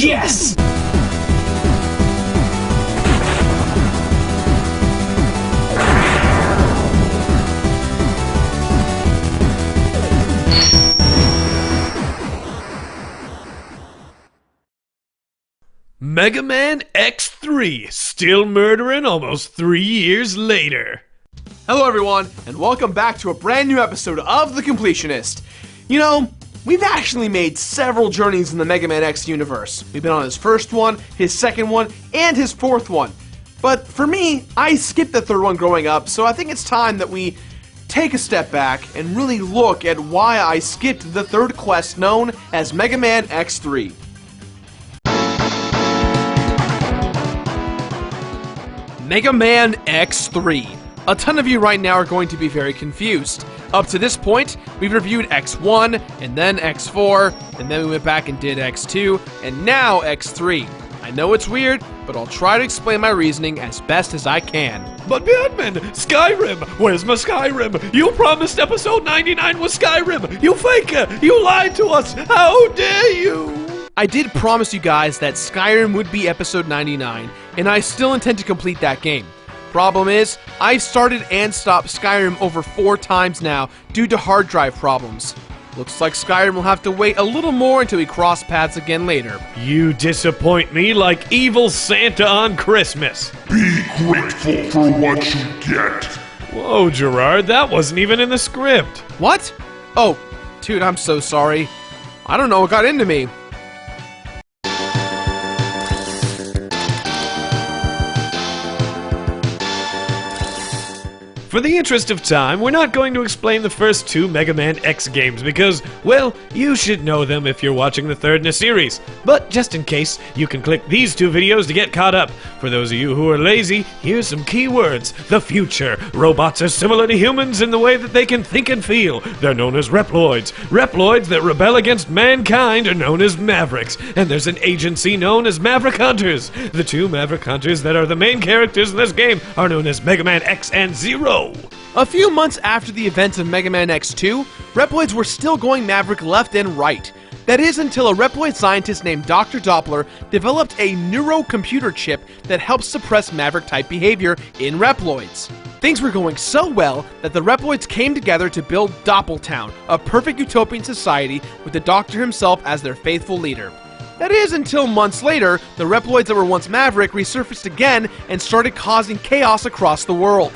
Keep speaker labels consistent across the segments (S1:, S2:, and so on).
S1: Yes!
S2: Megaman X3, still murdering almost 3 years later.
S3: Hello everyone, and welcome back to a brand new episode of The Completionist. You know, we've actually made several journeys in the Megaman X universe. We've been on his first one, his second one, and his fourth one. But for me, I skipped the third one growing up, so I think it's time that we take a step back and really look at why I skipped the third quest known as Megaman X3. Megaman X3. A ton of you right now are going to be very confused. Up to this point, we've reviewed X1, and then X4, and then we went back and did X2, and now X3. I know it's weird, but I'll try to explain my reasoning as best as I can.
S2: But Batman, Skyrim! Where's my Skyrim? You promised episode 99 was Skyrim! You faker! You lied to us! How dare you!
S3: I did promise you guys that Skyrim would be episode 99, and I still intend to complete that game. Problem is, I've started and stopped Skyrim over 4 times now due to hard drive problems. Looks like Skyrim will have to wait a little more until we cross paths again later.
S2: You disappoint me like evil Santa on Christmas.
S4: Be grateful for what you get.
S2: Whoa, Gerard, that wasn't even in the script.
S3: What? Oh, dude, I'm so sorry. I don't know what got into me.
S2: For the interest of time, we're not going to explain the first 2 Mega Man X games because, well, you should know them if you're watching the third in a series. But just in case, you can click these 2 videos to get caught up. For those of you who are lazy, here's some key words. The future. Robots are similar to humans in the way that they can think and feel. They're known as Reploids. Reploids that rebel against mankind are known as Mavericks. And there's an agency known as Maverick Hunters. The 2 Maverick Hunters that are the main characters in this game are known as Mega Man X and Zero.
S3: A few months after the events of Mega Man X2, Reploids were still going Maverick left and right. That is until a Reploid scientist named Dr. Doppler developed a neurocomputer chip that helps suppress Maverick-type behavior in Reploids. Things were going so well that the Reploids came together to build Doppeltown, a perfect utopian society with the Doctor himself as their faithful leader. That is until months later, the Reploids that were once Maverick resurfaced again and started causing chaos across the world.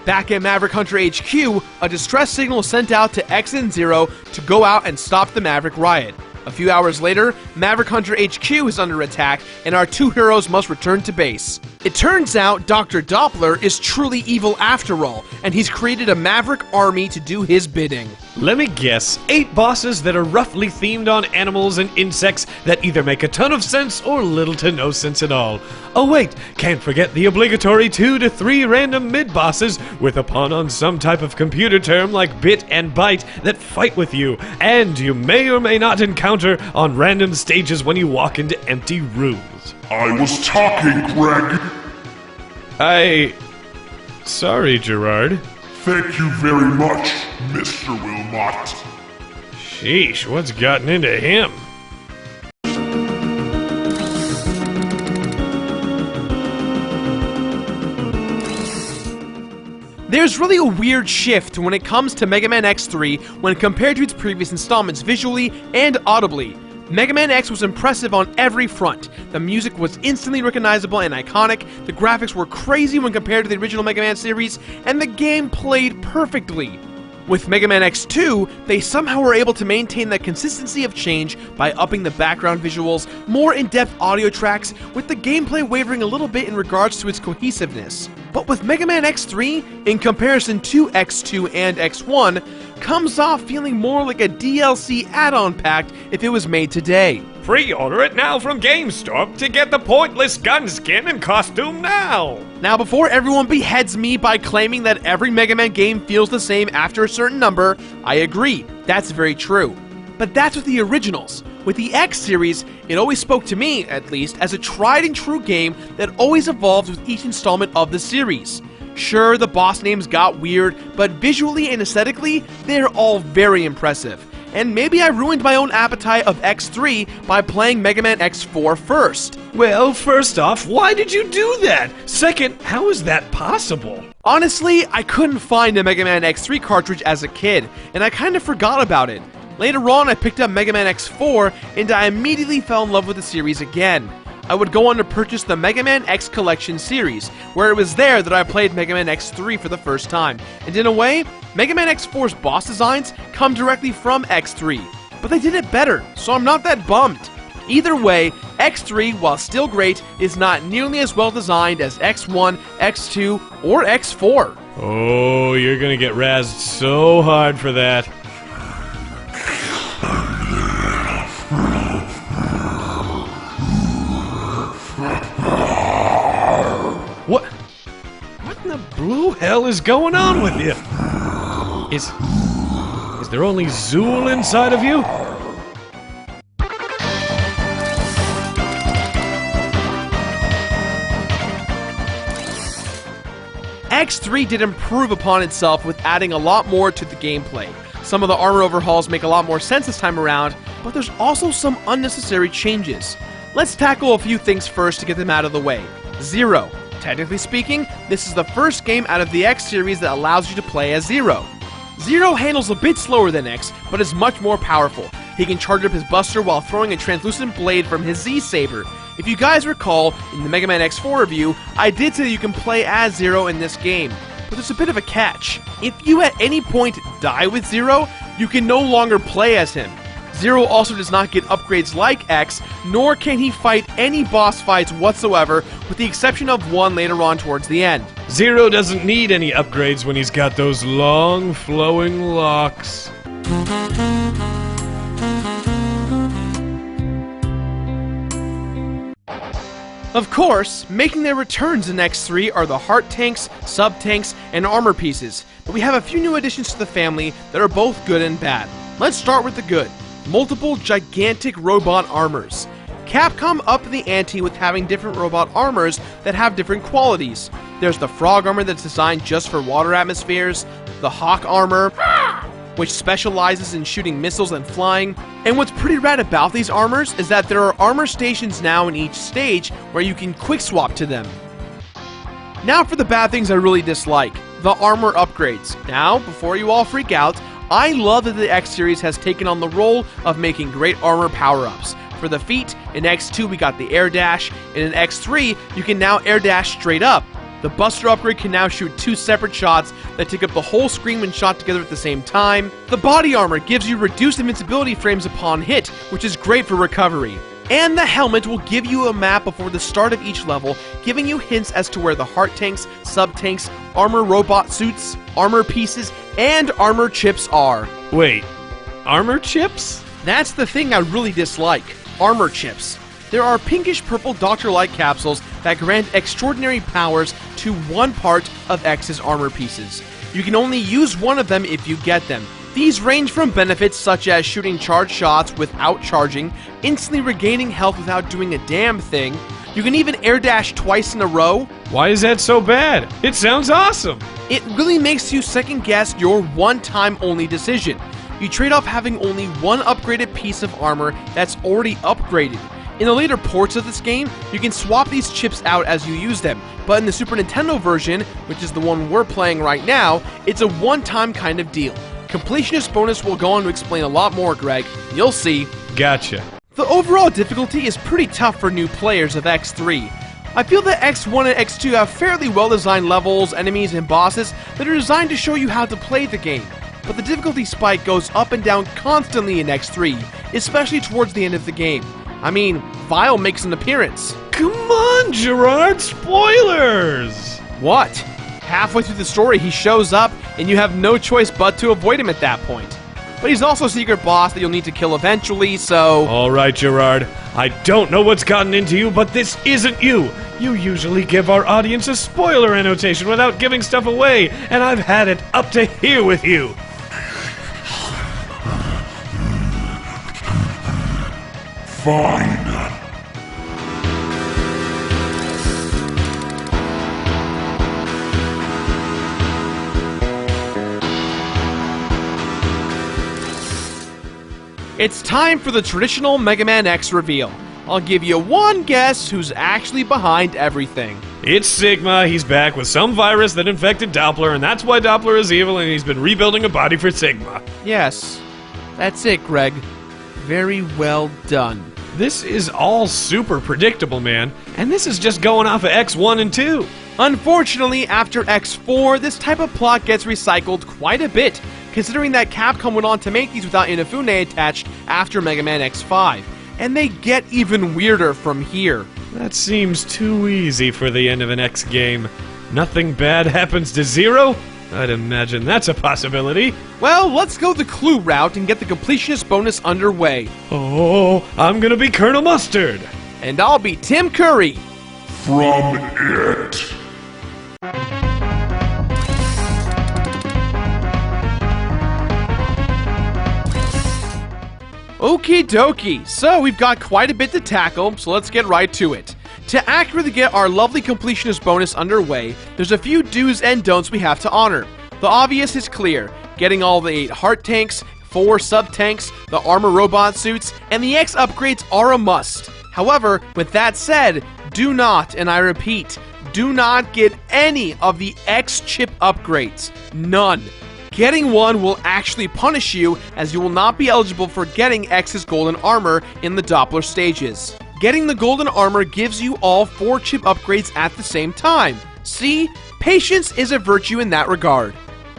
S3: Back at Maverick Hunter HQ, a distress signal was sent out to X and Zero to go out and stop the Maverick riot. A few hours later, Maverick Hunter HQ is under attack, and our 2 heroes must return to base. It turns out Dr. Doppler is truly evil after all, and he's created a Maverick army to do his bidding.
S2: Let me guess, 8 bosses that are roughly themed on animals and insects that either make a ton of sense or little to no sense at all. Oh wait, can't forget the obligatory 2 to 3 random mid-bosses with a pun on some type of computer term like bit and byte that fight with you, and you may or may not encounter on random stages when you walk into empty rooms.
S4: I was talking, Greg.
S2: Sorry, Gerard.
S4: Thank you very much, Mr. Wilmot.
S2: Sheesh, what's gotten into him?
S3: There's really a weird shift when it comes to Mega Man X3 when compared to its previous installments visually and audibly. Mega Man X was impressive on every front. The music was instantly recognizable and iconic, the graphics were crazy when compared to the original Mega Man series, and the game played perfectly. With Mega Man X2, they somehow were able to maintain that consistency of change by upping the background visuals, more in-depth audio tracks, with the gameplay wavering a little bit in regards to its cohesiveness. But with Mega Man X3, in comparison to X2 and X1, comes off feeling more like a DLC add-on pack if it was made today.
S2: Pre-order it now from GameStop to get the pointless gun skin and costume now!
S3: Now, before everyone beheads me by claiming that every Mega Man game feels the same after a certain number, I agree, that's very true. But that's with the originals. With the X series, it always spoke to me, at least, as a tried and true game that always evolved with each installment of the series. Sure, the boss names got weird, but visually and aesthetically, they're all very impressive. and maybe I ruined my own appetite of X3 by playing Mega Man X4 first.
S2: Well, first off, why did you do that? Second, how is that possible?
S3: Honestly, I couldn't find a Mega Man X3 cartridge as a kid, and I kind of forgot about it. Later on, I picked up Mega Man X4, and I immediately fell in love with the series again. I would go on to purchase the Mega Man X Collection series, where it was there that I played Mega Man X3 for the first time. And in a way, Mega Man X4's boss designs come directly from X3, but they did it better, so I'm not that bummed. Either way, X3, while still great, is not nearly as well designed as X1, X2, or X4.
S2: Oh, you're gonna get razzed so hard for that. What in the blue hell is going on with you? Is there only Zool inside of you?
S3: X3 did improve upon itself with adding a lot more to the gameplay. Some of the armor overhauls make a lot more sense this time around, but there's also some unnecessary changes. Let's tackle a few things first to get them out of the way. Zero. Technically speaking, this is the first game out of the X series that allows you to play as Zero. Zero handles a bit slower than X, but is much more powerful. He can charge up his buster while throwing a translucent blade from his Z-Saber. If you guys recall, in the Mega Man X4 review, I did say that you can play as Zero in this game, but there's a bit of a catch. If you at any point die with Zero, you can no longer play as him. Zero also does not get upgrades like X, nor can he fight any boss fights whatsoever, with the exception of one later on towards the end.
S2: Zero doesn't need any upgrades when he's got those long, flowing locks.
S3: Of course, making their returns in X3 are the heart tanks, sub-tanks, and armor pieces, but we have a few new additions to the family that are both good and bad. Let's start with the good. Multiple gigantic robot armors. Capcom upped the ante with having different robot armors that have different qualities. There's the frog armor that's designed just for water atmospheres, the hawk armor, which specializes in shooting missiles and flying. And what's pretty rad about these armors is that there are armor stations now in each stage where you can quick swap to them. Now for the bad things I really dislike, the armor upgrades. Now, before you all freak out, I love that the X series has taken on the role of making great armor power-ups. For the feet, in X2 we got the air dash, and in X3 you can now air dash straight up. The buster upgrade can now shoot 2 separate shots that take up the whole screen when shot together at the same time. The body armor gives you reduced invincibility frames upon hit, which is great for recovery. And the helmet will give you a map before the start of each level, giving you hints as to where the heart tanks, sub-tanks, armor robot suits, armor pieces, and armor chips are.
S2: Wait, armor chips?
S3: That's the thing I really dislike, armor chips. There are pinkish-purple Doctor-like capsules that grant extraordinary powers to one part of X's armor pieces. You can only use one of them if you get them. These range from benefits such as shooting charged shots without charging, instantly regaining health without doing a damn thing. You can even air dash twice in a row.
S2: Why is that so bad? It sounds awesome!
S3: It really makes you second guess your one-time only decision. You trade off having only one upgraded piece of armor that's already upgraded. In the later ports of this game, you can swap these chips out as you use them, but in the Super Nintendo version, which is the one we're playing right now, it's a one-time kind of deal. Completionist bonus will go on to explain a lot more, Greg. You'll see.
S2: Gotcha.
S3: The overall difficulty is pretty tough for new players of X3. I feel that X1 and X2 have fairly well-designed levels, enemies, and bosses that are designed to show you how to play the game. But the difficulty spike goes up and down constantly in X3, especially towards the end of the game. I mean, Vile makes an appearance.
S2: Come on, Gerard, spoilers!
S3: What? Halfway through the story, he shows up, and you have no choice but to avoid him at that point. But he's also a secret boss that you'll need to kill eventually, so...
S2: Alright, Gerard. I don't know what's gotten into you, but this isn't you! You usually give our audience a spoiler annotation without giving stuff away, and I've had it up to here with you!
S4: Fine.
S3: It's time for the traditional Mega Man X reveal. I'll give you one guess who's actually behind everything.
S2: It's Sigma. He's back with some virus that infected Doppler, and that's why Doppler is evil, and he's been rebuilding a body for Sigma.
S3: Yes, that's it, Greg. Very well done.
S2: This is all super predictable, man, and this is just going off of X1 and 2.
S3: Unfortunately, after X4, this type of plot gets recycled quite a bit, considering that Capcom went on to make these without Inafune attached after Mega Man X5, and they get even weirder from here.
S2: That seems too easy for the end of an X game. Nothing bad happens to Zero? I'd imagine that's a possibility.
S3: Well, let's go the clue route and get the completionist bonus underway.
S2: Oh, I'm gonna be Colonel Mustard.
S3: And I'll be Tim Curry.
S4: From it.
S3: Okie dokie, so we've got quite a bit to tackle, so let's get right to it. To accurately get our lovely completionist bonus underway, there's a few do's and don'ts we have to honor. The obvious is clear, getting all the 8 heart tanks, 4 sub-tanks, the armor robot suits, and the X upgrades are a must. However, with that said, do not, and I repeat, do not get any of the X chip upgrades. None. Getting one will actually punish you, as you will not be eligible for getting X's golden armor in the Doppler stages. Getting the golden armor gives you all 4 chip upgrades at the same time. See? Patience is a virtue in that regard.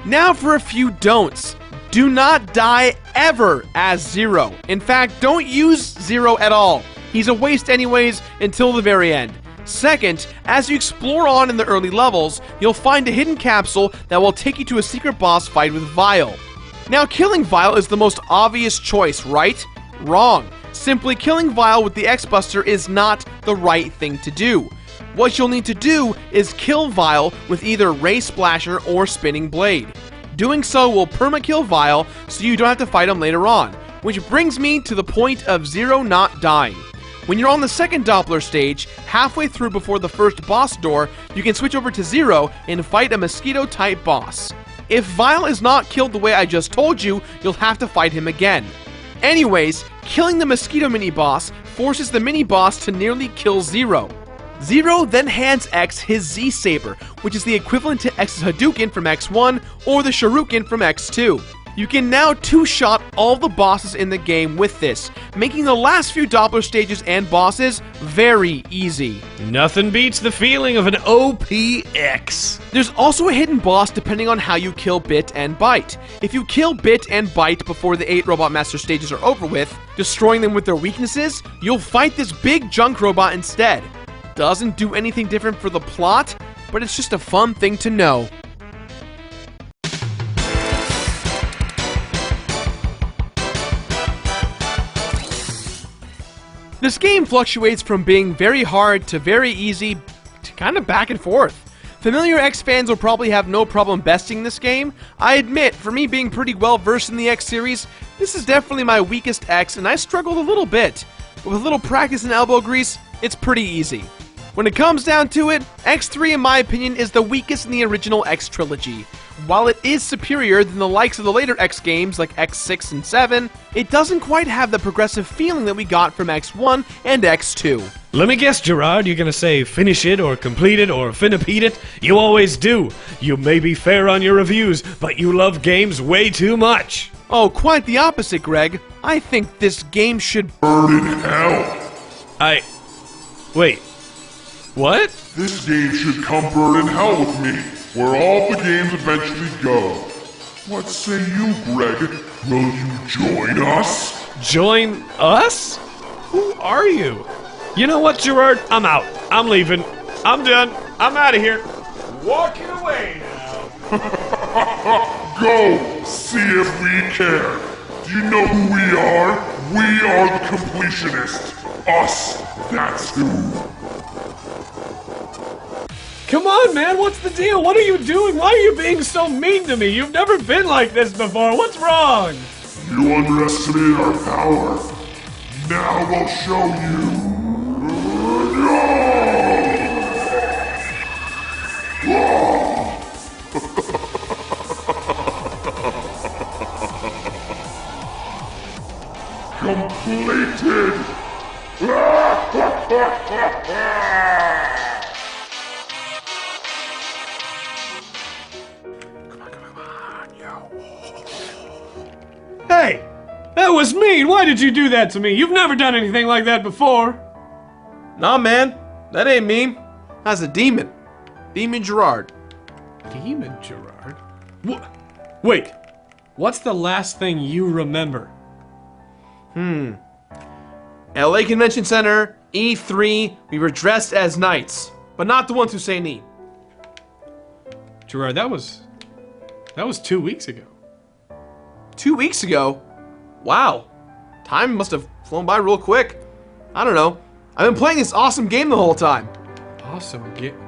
S3: Now for a few don'ts. Do not die ever as Zero. In fact, don't use Zero at all. He's a waste anyways until the very end. Second, as you explore on in the early levels, you'll find a hidden capsule that will take you to a secret boss fight with Vile. Now, killing Vile is the most obvious choice, right? Wrong. Simply killing Vile with the X-Buster is not the right thing to do. What you'll need to do is kill Vile with either Ray Splasher or Spinning Blade. Doing so will perma-kill Vile, so you don't have to fight him later on, which brings me to the point of Zero not dying. When you're on the second Doppler stage, halfway through before the first boss door, you can switch over to Zero and fight a mosquito-type boss. If Vile is not killed the way I just told you, you'll have to fight him again. Anyways, killing the mosquito mini-boss forces the mini-boss to nearly kill Zero. Zero then hands X his Z-Saber, which is the equivalent to X's Hadouken from X1 or the Shuriken from X2. You can now two-shot all the bosses in the game with this, making the last few Doppler stages and bosses very easy.
S2: Nothing beats the feeling of an OPX.
S3: There's also a hidden boss depending on how you kill Bit and Byte. If you kill Bit and Byte before the 8 Robot Master stages are over with, destroying them with their weaknesses, you'll fight this big junk robot instead. Doesn't do anything different for the plot, but it's just a fun thing to know. This game fluctuates from being very hard to very easy to kind of back and forth. Familiar X fans will probably have no problem besting this game. I admit, for me being pretty well versed in the X series, this is definitely my weakest X and I struggled a little bit. But with a little practice and elbow grease, it's pretty easy. When it comes down to it, X3 in my opinion is the weakest in the original X trilogy. While it is superior than the likes of the later X games like X6 and 7, it doesn't quite have the progressive feeling that we got from X1 and X2.
S2: Let me guess, Gerard, you're gonna say finish it or complete it or finna-peat it? You always do. You may be fair on your reviews, but you love games way too much.
S3: Oh, quite the opposite, Greg. I think this game should
S4: Burn in hell.
S2: Wait. What?
S4: This game should come burn in hell with me, where all the games eventually go. What say you, Greg? Will you join us?
S2: Join us? Who are you? You know what, Gerard? I'm out. I'm leaving. I'm done. I'm out of here. Walking away now.
S4: Go! See if we care. Do you know who we are? We are the Completionist. Us. That's who.
S2: Come on, man. What's the deal? What are you doing? Why are you being so mean to me? You've never been like this before. What's wrong?
S4: You underestimated our power. Now we'll show you. kid!
S2: Hey! That was mean! Why did you do that to me? You've never done anything like that before!
S3: Nah, man. That ain't me. That's a demon. Demon Gerard.
S2: Demon Gerard? Wait. What's the last thing you remember?
S3: LA Convention Center, E3, we were dressed as knights. But not the ones who say knee.
S2: Gerard, that was 2 weeks ago.
S3: 2 weeks ago? Wow. Time must have flown by real quick. I don't know. I've been playing this awesome game the whole time.
S2: Awesome game.